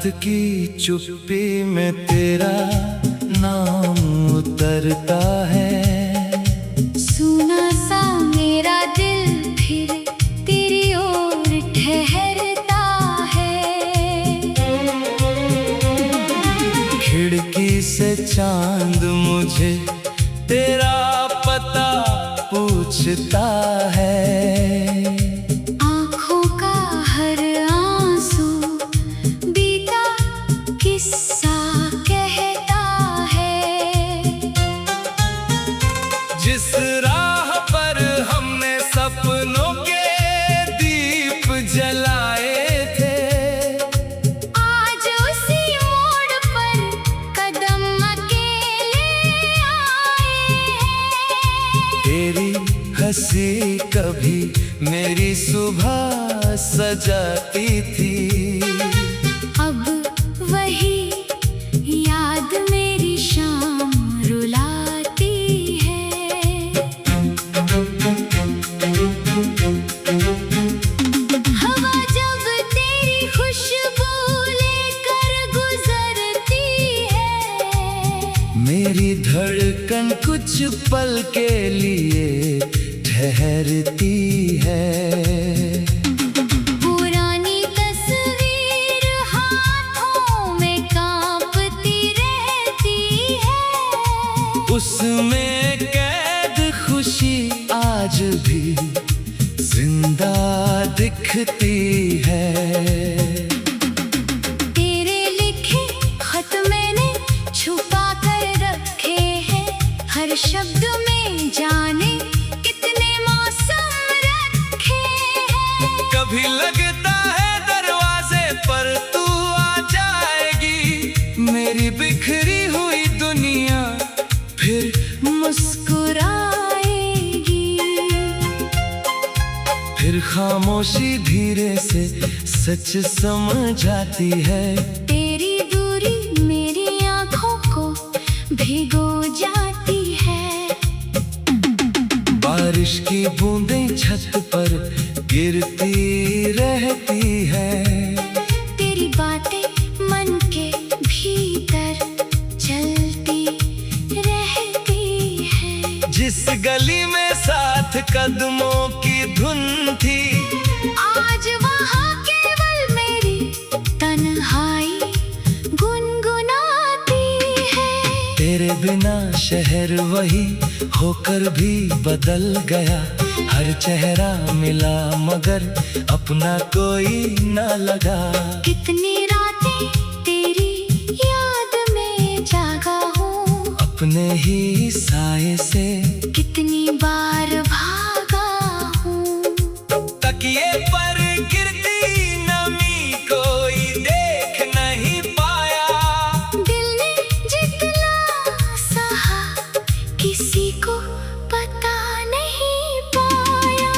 की चुप्पी में तेरा नाम उतरता है। सुना सा मेरा दिल फिर तेरी ओर ठहरता है। खिड़की से चांद मुझे तेरा पता पूछता है। आँखों का हर आंसू बीता किस्सा कहता है। जिस राह पर हमने सपनों के दीप जलाए थे, आज उसी मोड़ पर कदम अकेले आए हैं। तेरी हंसी कभी मेरी सुबह सजाती थी। अब वही याद मेरी शाम रुलाती है। हवा जब तेरी खुशबू लेकर गुजरती है, मेरी धड़कन कुछ पल के लिए ठहरती है। पुरानी तस्वीर हाथों में कांपती रहती है। उसमें कैद खुशी आज भी जिंदा दिखती है। तेरे लिखे खत मैंने छुपा कर रखे हैं। हर शब्द में जाने कितने मौसम रखे हैं। कभी लगता है दरवाजे पर तू आ जाएगी। मेरी बिखरी हुई दुनिया फिर मुस्कुराएगी। फिर खामोशी धीरे से सच समझ आती है। तेरी दूरी मेरी आंखों को भिगो जाती है। बारिश की बूंदें छत पर गिरती रहती है। तेरी बातें मन के भीतर चलती रहती है। जिस गली में साथ कदमों की धुन थी, आज वहाँ केवल मेरी तन्हाई गुनगुनाती है। तेरे बिना शहर वही होकर भी बदल गया। हर चेहरा मिला मगर अपना कोई न लगा। कितनी रातें तेरी याद में जागा हूँ। अपने ही साए से कितनी बार भागा हूँ। तकिए पर गिरती नमी कोई देख नहीं पाया। दिल ने जितना सहा किसी को पता नहीं पाया।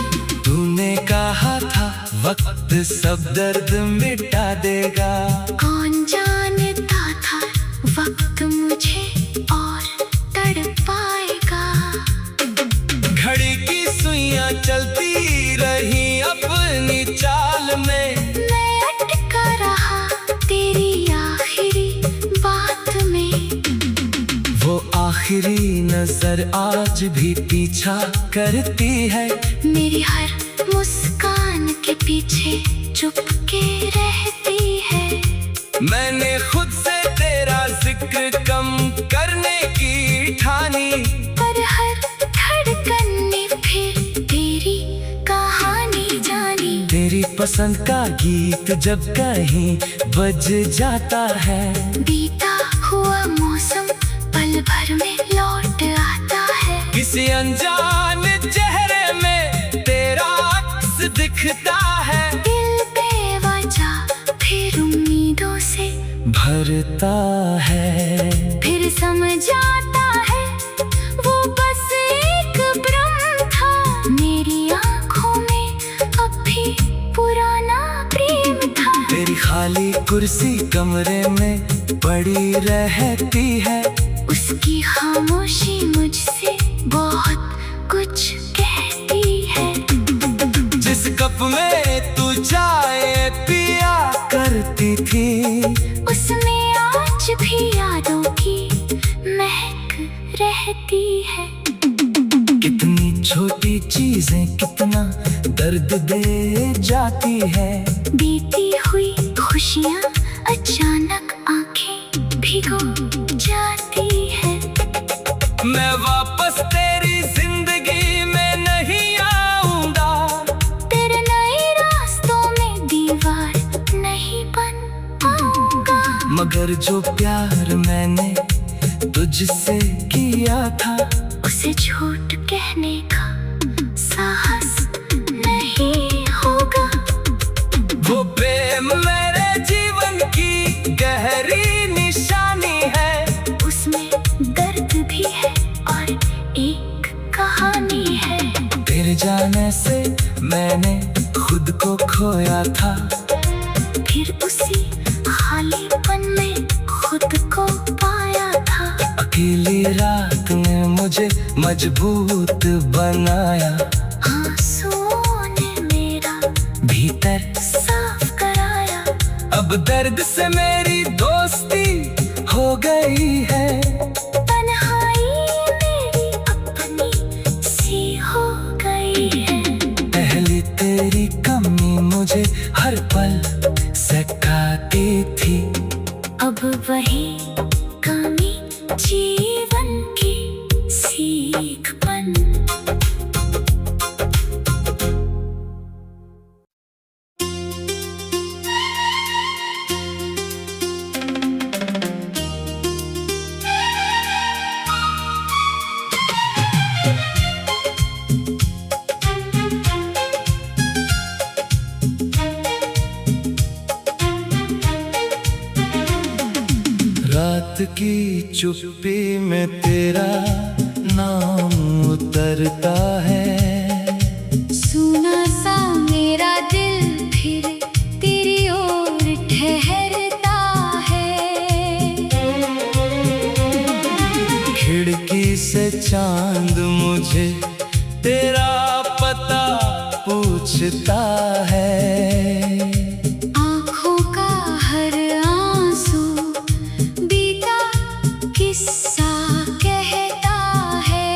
तूने कहा था वक्त सब दर्द मिटा देगा। कौन जानता था वक्त मुझे और तड़पाएगा। घड़ी की सुइयां चलती रही अपनी चाल में। मैं अटका रहा तेरी आखिरी बात में। वो आखिरी नजर आज भी पीछा करती है। मेरी हर मुस्कान के पीछे चुपके रहती है। मैंने खुद से तेरा जिक्र कम करने की ठानी, पर हर धड़कन ने फिर तेरी कहानी जानी। तेरी पसंद का गीत जब कहीं बज जाता है। बीता हुआ मौसम पल भर में लौट आता है। किसी अनजान चेहरे में तेरा अक्स दिखता है। दिल बेवजह फिर उम्मीदों से भरता है। फिर समझ आता है वो बस एक भ्रम था। मेरी आंखों में अब भी पुराना प्रेम था। तेरी खाली कुर्सी कमरे में पड़ी रहती है। उसकी खामोशी मुझसे बहुत कुछ कहती है। जिस कप में तू चाय पिया करती थी, चीजें कितना दर्द दे जाती है। बीती हुई खुशियाँ अचानक आंखें भिगो जाती है। मैं वापस तेरी जिंदगी में नहीं आऊंगा, तेरे नए रास्तों में दीवार नहीं बन पाऊंगा। मगर जो प्यार मैंने तुझसे किया था, उसे झूठ कहने का साहस नहीं होगा। वो प्रेम मेरे जीवन की गहरी निशानी है। उसमें दर्द भी है और एक कहानी है। तेरे जाने से मैंने खुद को खोया था, फिर उसी खालीपन में खुद को पाया था। अकेली रात ने मुझे मजबूत बनाया, आंसुओं ने मेरा भीतर साफ कराया। अब दर्द से मेरी दोस्ती हो गई है। तन्हाई मेरी अपनी सी हो गई है। पहले तेरी कमी मुझे हर पल सताती थी, अब वही कमी जीवन की सीख बन। रात की चुप्पी में तेरा नाम उतरता है। सुना सा मेरा दिल फिर तेरी ओर ठहरता है। खिड़की से चांद मुझे तेरा पता पूछता है। आँखों का हर आंसू बीता किस्सा कहता है।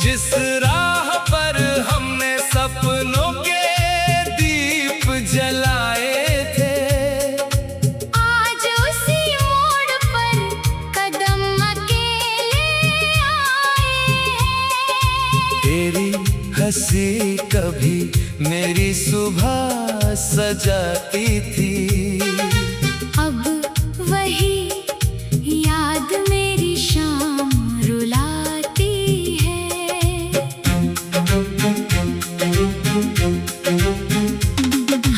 जिस राह पर हमने सपनों के दीप जलाए थे, आज उसी मोड़ पर कदम अकेले आए हैं। तेरी हंसी कभी मेरी सुबह सजाती थी, अब वही याद मेरी शाम रुलाती है।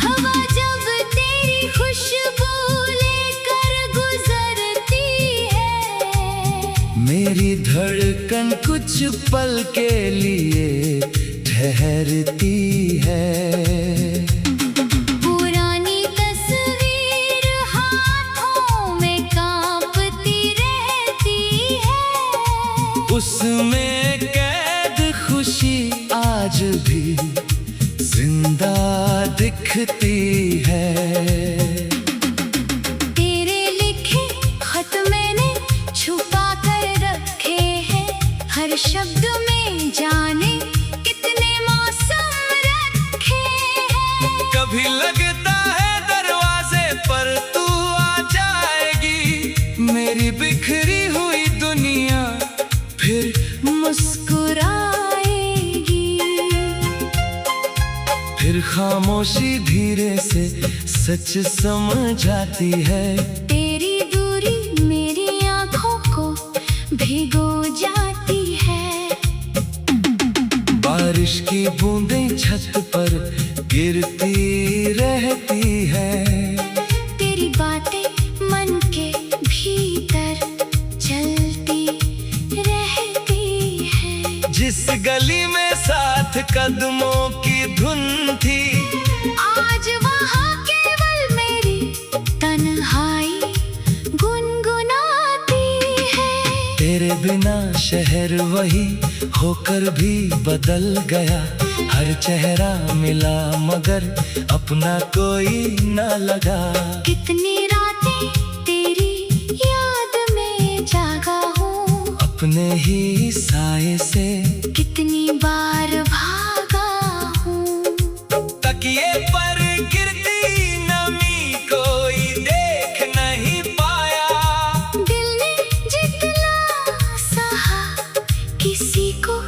हवा जब तेरी खुशबू लेकर गुजरती है। मेरी धड़कन कुछ पल के लिए ठहरती है। पुरानी तस्वीर हाथों में कांपती रहती है। उसमें कैद खुशी आज भी जिंदा दिखती है। तेरे लिखे खत मैंने छुपा कर रखे हैं। हर शब्द में जाने कितने मौसम रखे हैं। कभी लगता है दरवाजे पर तू आ जाएगी, मेरी बिखरी हुई दुनिया फिर मुस्कुराएगी। फिर खामोशी धीरे से सच समझ आती है। तेरी दूरी मेरी आंखों को भिगो जाती है। बारिश की बूंदें छत पर गिरती रहती है। तेरी बातें मन के भीतर चलती रहती है। जिस गली में साथ कदमों की धुन थी, आज वहाँ केवल मेरी तन्हाई गुनगुनाती है। तेरे बिना शहर वही होकर भी बदल गया। हर चेहरा मिला मगर अपना कोई न लगा। कितनी रातें तेरी याद में जागा हूँ। अपने ही साए से कितनी बार भागा हूँ, तकिए पर गिरती नमी कोई देख नहीं पाया। दिल ने जितना सहा किसी को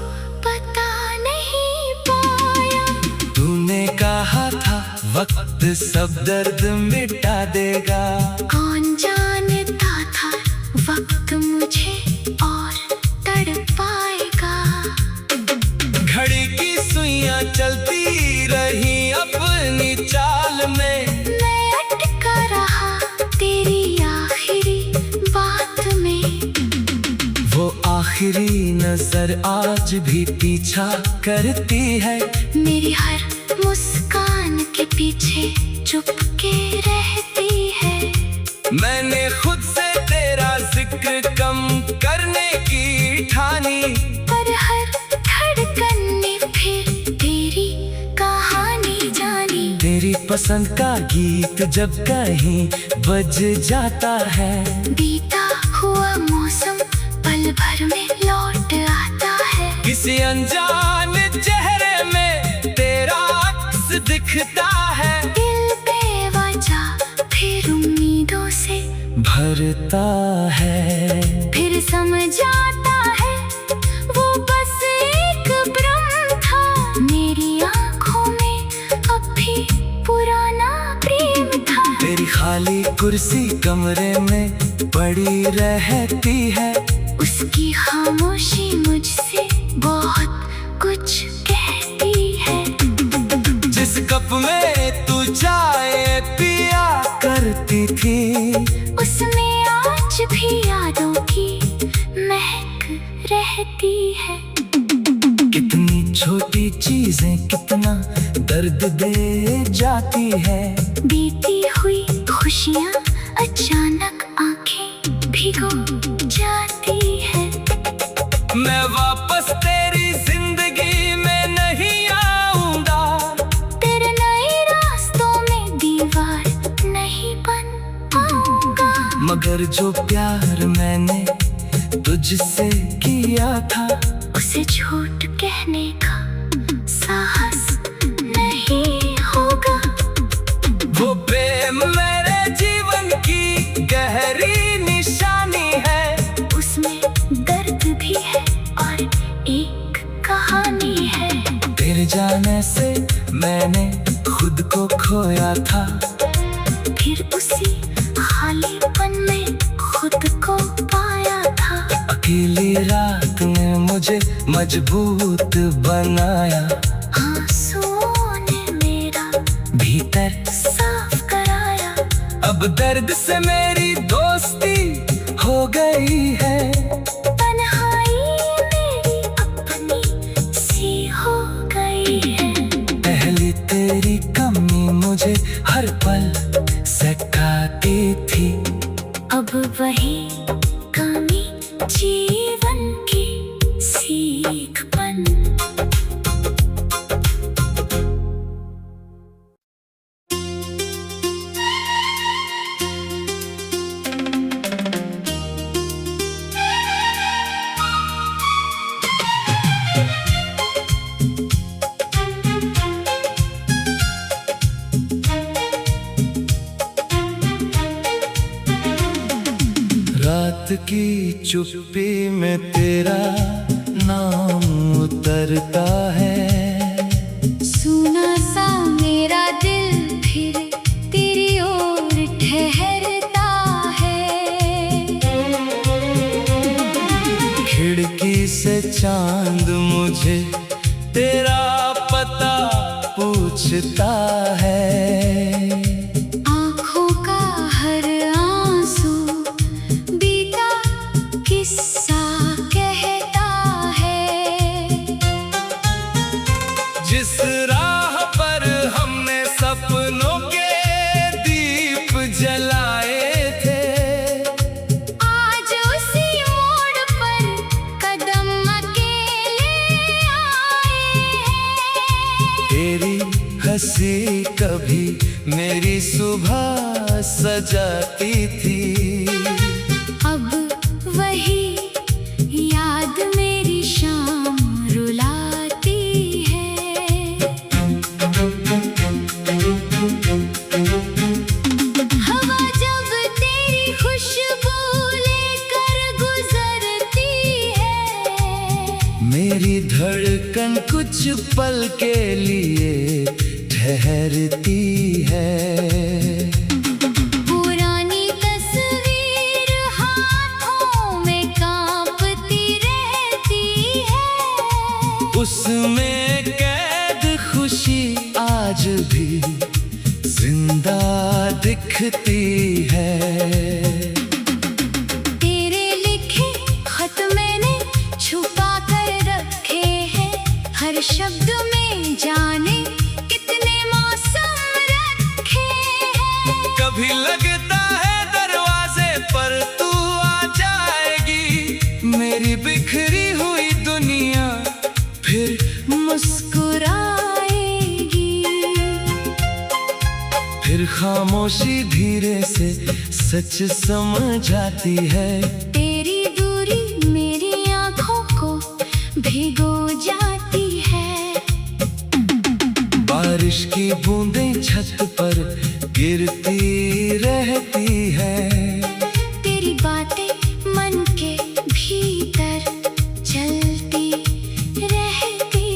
पता नहीं पाया। तूने कहा था वक्त सब दर्द मिटा देगा, कौन जानता था वक्त मुझे और तड़पाएगा। घड़ी की सुइयां चलती रही अपनी चाल में, मैं अटका रहा तेरी आखिरी बात में। वो आखिरी नजर आज भी पीछा करती है, मेरी हर मुस्कान के पीछे चुपके रहती है। मैंने खुद से तेरा जिक्र कम करने की ठानी, पर हर धड़कन ने फिर तेरी कहानी जानी। तेरी पसंद का गीत जब कहीं बज जाता है, बीता हुआ मौसम पल भर में लौट आता है। किसी अनजान चेहरे में तेरा अक्स दिखता है, दिल बेवजह फिर उम्मीदों से भरता है। फिर समझ आता है वो बस एक भ्रम था, मेरी आंखों में अब भी पुराना प्रेम था। तेरी खाली कुर्सी कमरे में पड़ी रहती है, उसकी खामोशी मुझसे बहुत कुछ कहती है। जिस कप में तू चाय पिया करती थी, उसमें आज भी यादों की महक रहती है। कितनी छोटी चीजें कितना दर्द दे जाती है, बीती हुई खुशियाँ अचानक आंखें भिगो जाती है। मैं वापस तेरी जिंदगी में नहीं आऊंगा, तेरे नए रास्तों में दीवार नहीं बन पाऊंगा। मगर जो प्यार मैंने तुझसे किया था, उसे झूठ कहने का साहस नहीं होगा। वो प्रेम मेरे जीवन की गहरी निशानी है, उसमें दर्द भी है और एक कहानी है। तेरे जाने से मैंने खुद को खोया था, फिर उसी खालीपन में खुद को पाया था। अकेली रात ने मुझे मजबूत बनाया, आंसुओं ने मेरा भीतर साफ कराया। अब दर्द से मेरी दोस्ती हो गई है, तन्हाई मेरी अपनी सी हो गई है। पहली तेरी कमी मुझे हर पल सताती थी, अब वही कमी जीवन की सीख बन। रात की चुप्पी में तेरा नाम उतरता है, सुना सा मेरा दिल फिर तेरी ओर ठहरता है। खिड़की से चांद मुझे तेरा पता पूछता है, आँखों का हर आंसू बीता किस्सा कहता है। जिस राह पर हमने सपनों के दीप जलाए थे, आज उसी मोड़ पर कदम अकेले आए हैं। तेरी हंसी कभी मेरी सुबह सजाती थी, अब वही याद कुछ पल के लिए ठहरती है। पुरानी तस्वीर हाथों में कांपती रहती है, उसमें कैद खुशी आज भी जिंदा दिखती है। तेरे लिखे खत मैंने छुपा कर रखे हैं, हर शब्द में जाने कितने मौसम रखे हैं। कभी लगता है दरवाजे पर तू आ जाएगी, मेरी बिखरी हुई दुनिया फिर मुस्कुराएगी। फिर खामोशी धीरे से सच समझ आती है। तेरी दूरी मेरी आंखों को भिगो जाती है। बारिश की बूंदें छत पर गिरती रहती है। तेरी बातें मन के भीतर चलती रहती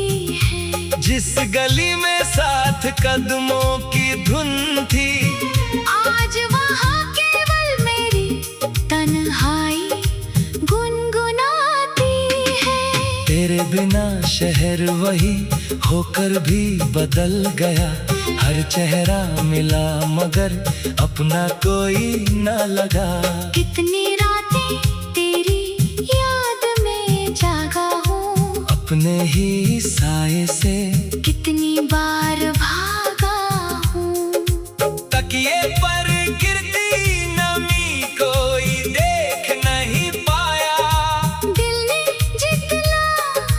है। जिस गली में साथ कदमों की धुन थी, आज वहाँ केवल मेरी तन्हाई गुनगुनाती है। तेरे बिना शहर वही होकर भी बदल गया। हर चेहरा मिला मगर अपना कोई न लगा। कितनी रातें तेरी याद में जागा हूँ, अपने ही साए से कितनी बार भागा हूँ। तकिए पर गिरती नमी कोई देख नहीं पाया। दिल ने जितना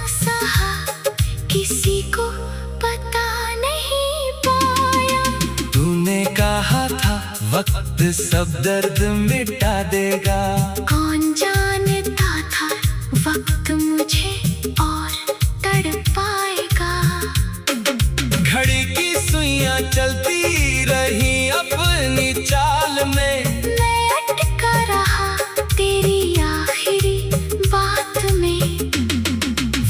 सहा किसी को पता नहीं पाया। तूने कहा था वक्त सब दर्द मिटा देगा। कौन जानता था वक्त मुझे और तड़पाएगा। घड़ी की सुइयां चलती रही अपनी चाल में। मैं अटका रहा तेरी आखिरी बात में।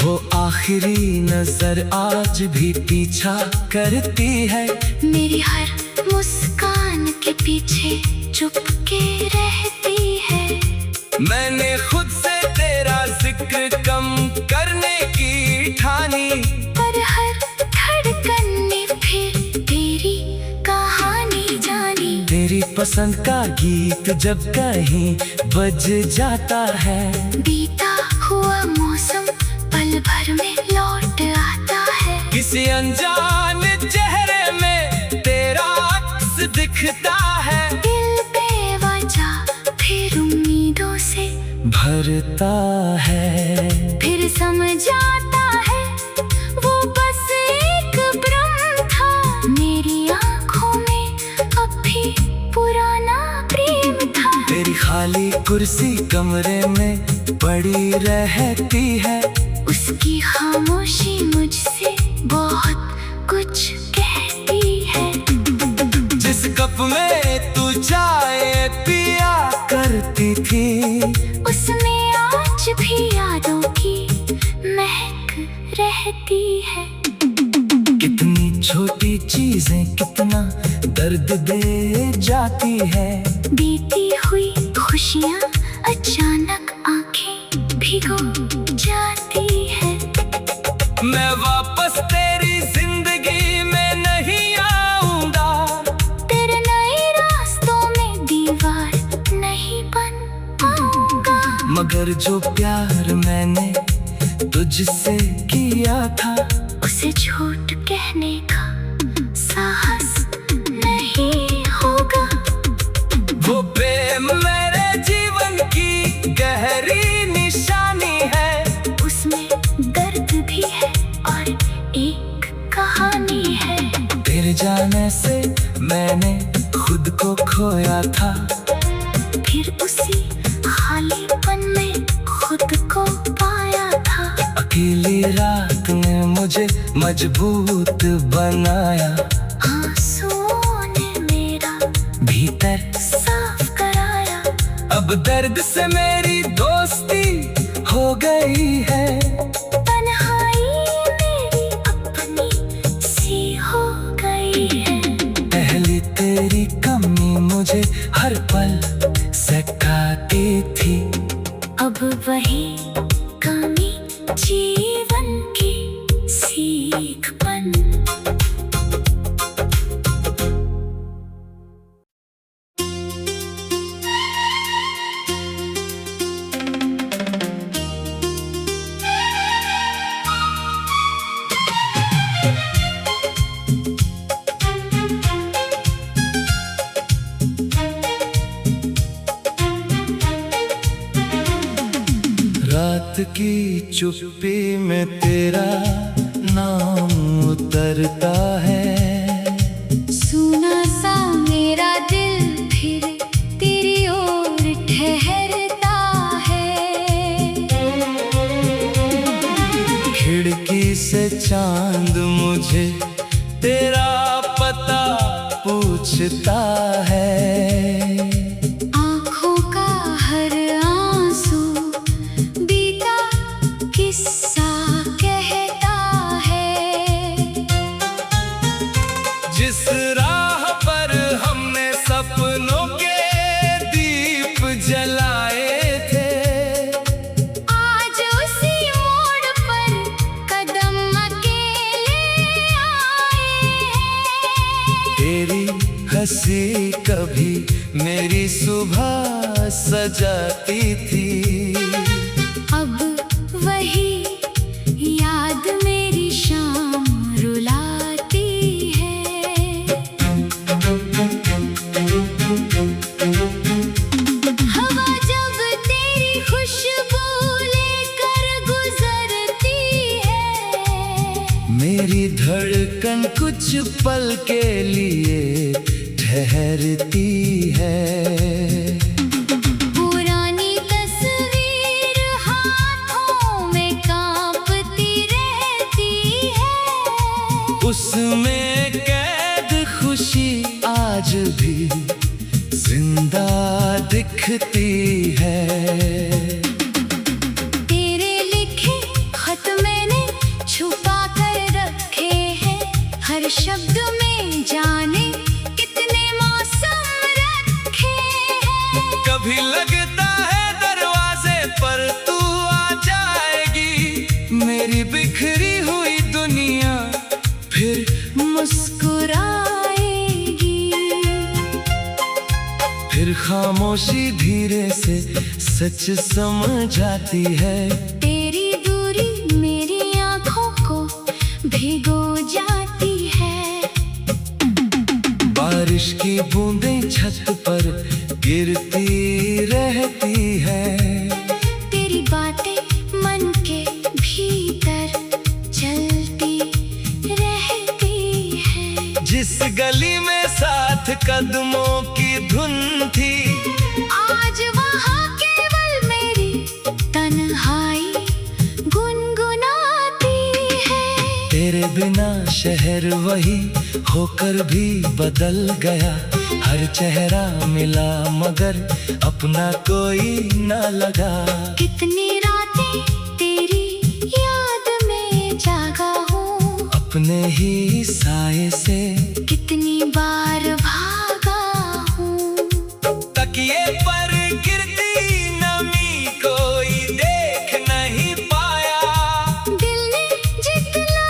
वो आखिरी नजर आज भी पीछा करती है। मेरी हर मुस्कान के पीछे चुपके रहती है। मैंने खुद से तेरा जिक्र कम करने की ठानी, पर हर धड़कन ने फिर तेरी कहानी जानी। तेरी पसंद का गीत जब कहीं बज जाता है। बीता हुआ मौसम पल भर में लौट आता है। किसी अनजान चेहरे में तेरा अक्स दिखता है। दिल बेवजह फिर उम्मीदों से भरता है। फिर समझ आता है वो बस एक भ्रम था। मेरी आंखों में अब भी पुराना प्रेम था। तेरी खाली कुर्सी कमरे में पड़ी रहती है। उसकी खामोशी मुझसे बहुत कुछ कहती है। जिस कप में तू चाय पिया करती थी, उसमें आज भी यादों की महक रहती है। कितनी छोटी चीजें कितना दर्द दे जाती है। बीती हुई खुशियाँ अचानक आंखें भिगो जाती है। मैं वापस तेरी जिंदगी में नहीं आऊंगा। तेरे नए रास्तों में दीवार नहीं बन पाऊंगा। मगर जो प्यार मैंने तुझसे किया था, उसे झूठ कहने का साहस नहीं होगा। वो प्रेम मेरे जीवन की गहरी निशानी है। उसमें दर्द भी है और एक कहानी है। तेरे जाने से मैंने खुद को खोया था। फिर उसी खालीपन में खुद को पाया था। अकेली रात ने मुझे मजबूत बनाया। आंसुओं ने मेरा भीतर साफ कराया। अब दर्द से मेरी दोस्ती हो गई है। तन्हाई मेरी मुझे हर पल सिखाती थी। अब वही कमी जीवन की सीख बन। रात की चुप्पी में तेरा नाम उतरता है। सुना सा मेरा दिल फिर तेरी ओर ठहरता है। खिड़की से चांद मुझे तेरा पता पूछता है। आँखों का हर आंसू बीता किस्सा कहता है। जिस राह पर हमने सपनों के दीप जलाए थे, आज उसी मोड़ पर कदम अकेले आए हैं। तेरी हंसी कभी मेरी सुबह सजाती थी। अब वही याद मेरी शाम रुलाती है। हवा जब तेरी खुशबू लेकर गुजरती है। मेरी धड़कन कुछ पल के लिए ठहरती है। पुरानी तस्वीर हाथों में कांपती रहती है। उसमें कैद खुशी आज भी जिंदा दिखती है। तेरे लिखे खत मैंने छुपा कर रखे हैं। हर शब्द में जाने कितने मौसम रखे हैं। कभी लगता है दरवाजे पर तू आ जाएगी। मेरी बिखरी हुई दुनिया फिर मुस्कुराएगी। फिर खामोशी धीरे से सच समझ आती है। तेरी दूरी मेरी आंखों को भिगो जाती है। बारिश की बूंदें छत पर गिरती रहती है। तेरी बातें मन के भीतर चलती रहती है। जिस गली में साथ कदमों की धुन थी, आज वहाँ केवल मेरी तन्हाई गुनगुनाती है। तेरे बिना शहर वही होकर भी बदल गया। हर चेहरा मिला मगर अपना कोई न लगा। कितनी रातें तेरी याद में जागा हूँ। अपने ही साए से कितनी बार भागा हूँ। तकिए पर गिरती नमी कोई देख नहीं पाया। दिल ने जितना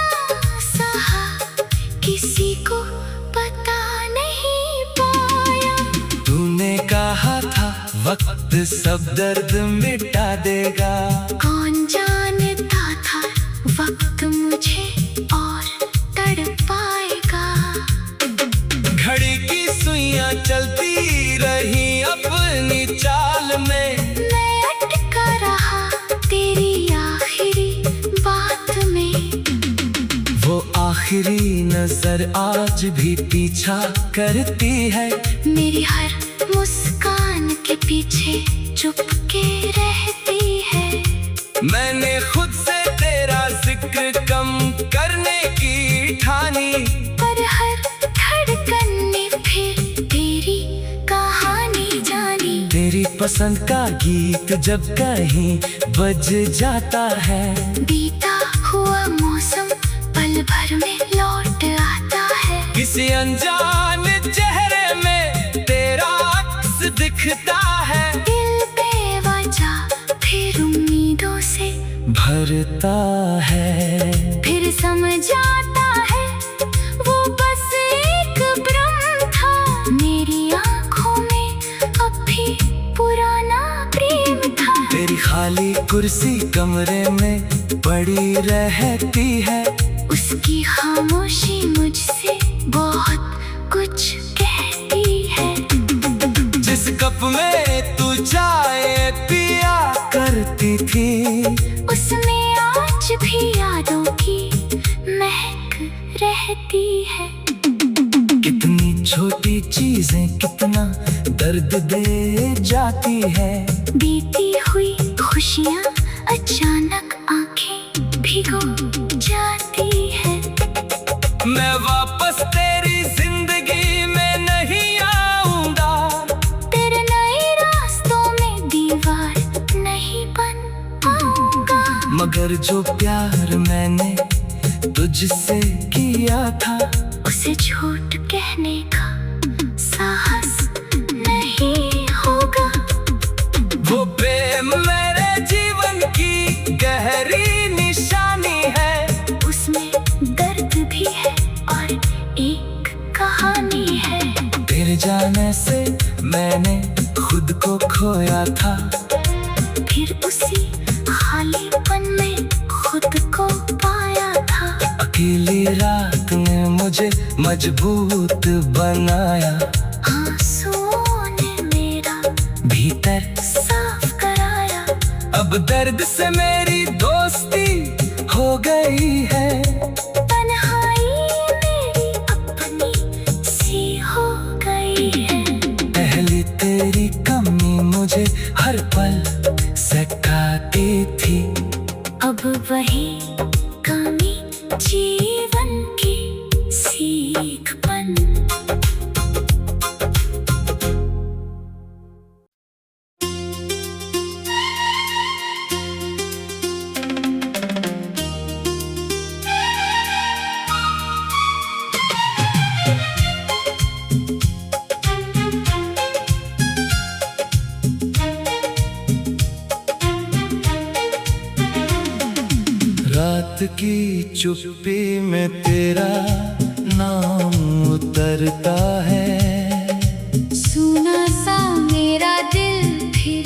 सहा किसी को पता नहीं पाया। तूने कहा था वक्त सब दर्द मिटा देगा। कौन जानता था वक्त मुझे और तड़पाएगा। घड़ी की सुइयां चलती रही अपनी चाल में। मैं अटका रहा तेरी आखिरी बात में। वो आखिरी नजर आज भी पीछा करती है। मेरी हर मुस्कान के पीछे चुपके रहती है। मैंने खुद से तेरा जिक्र कम करने की ठानी। पर हर धड़कन ने फिर तेरी कहानी जानी। तेरी पसंद का गीत जब कहीं बज जाता है। बीता हुआ मौसम पल भर में लौट आता है। किसी अनजान चेहरे में तेरा दिखता है। दिल बेवजह फिर उम्मीदों से भरता है। फिर समझ आता है वो बस एक भ्रम था। मेरी आंखों में अब भी पुराना प्रेम था। तेरी खाली कुर्सी कमरे में पड़ी रहती है। उसकी खामोशी मुझसे बहुत कुछ कहती है। जिस कप में तू चाय पिया करती थी, उसमें आज भी यादों की महक रहती है। कितनी छोटी चीजें कितना दर्द दे जाती है। बीती हुई खुशियाँ अचानक आंखें भिगो जाती है। मैं वापस तेरी जिंदगी में नहीं आऊंगा। तेरे नए रास्तों में दीवार नहीं बन पाऊंगा। मगर जो प्यार मैंने तुझसे किया था, उसे झूठ कहने का साहस नहीं होगा। वो प्रेम मेरे जीवन की गहरी निशानी है। उसमें दर्द भी है और एक कहानी है। तेरे जाने से मैंने खुद को खोया था। फिर उसी खालीपन में खुद को पाया था। अकेली रात ने मुझे मजबूत बनाया। आंसुओं ने मेरा भीतर साफ कराया। अब दर्द से मेरी दोस्ती हो गई है। तन्हाई मेरी अपनी सी हो गई है। पहली तेरी कमी मुझे हर पल सताती थी। अब वही कमी जीवन की सीख बन। रात की चुप्पी में तेरा नाम उतरता है। सुना सा मेरा दिल फिर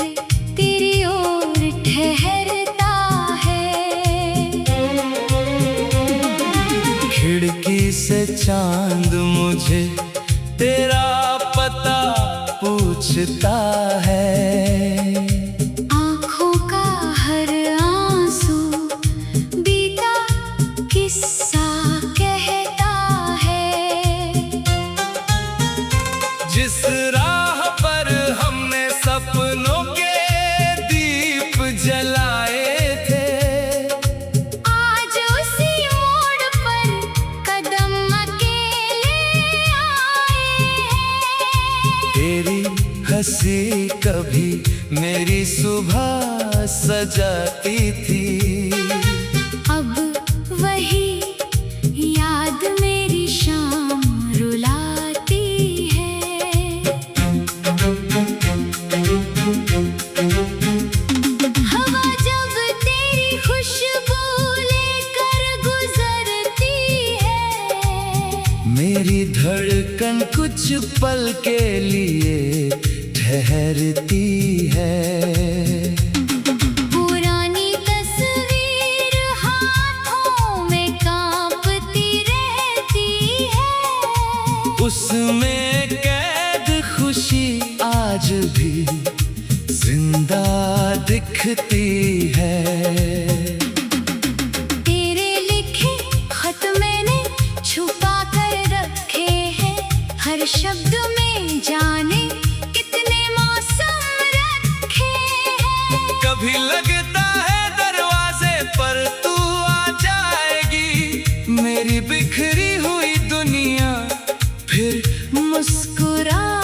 तेरी ओर ठहरता है। खिड़की से चांद मुझे तेरा पता पूछता है। आँखों का हर आंसू बीता किस्सा कहता है। जिस राह पर हमने सपनों के दीप जलाए थे, आज उसी मोड़ पर कदम अकेले आए हैं। तेरी हंसी कभी मेरी सुबह सजाती थी। अब वही याद मेरी शाम रुलाती है। हवा जब तेरी खुशबू लेकर गुजरती है। मेरी धड़कन कुछ पल के लिए ठहरती है। पुरानी तस्वीर हाथों में कांपती रहती है। उसमें कैद खुशी आज भी जिंदा दिखती है। तेरे लिखे खत मैंने छुपा कर रखे हैं। हर शब्द में जाने कितने मौसम रखे हैं। कभी लगता है दरवाजे पर तू आ जाएगी। मेरी बिखरी हुई दुनिया फिर मुस्कुराएगी।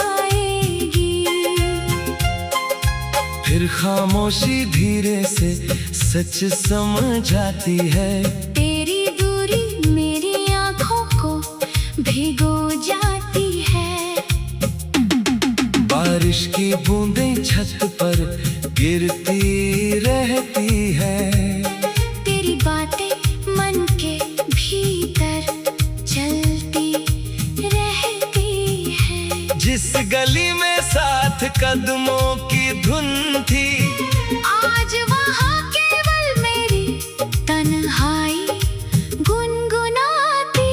फिर खामोशी धीरे से सच समझ आती है। तेरी दूरी मेरी आंखों को भिगो जाती है। बारिश की बूंद गली में साथ कदमों की धुन थी, आज वहाँ केवल मेरी तन्हाई गुनगुनाती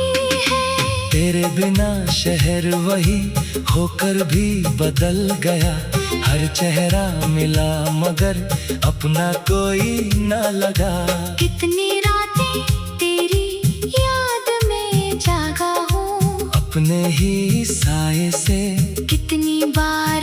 है। तेरे बिना शहर वही होकर भी बदल गया, हर चेहरा मिला मगर अपना कोई न लगा। कितनी रातें तेरी याद में जागा हूँ, अपने ही साए से कितनी बार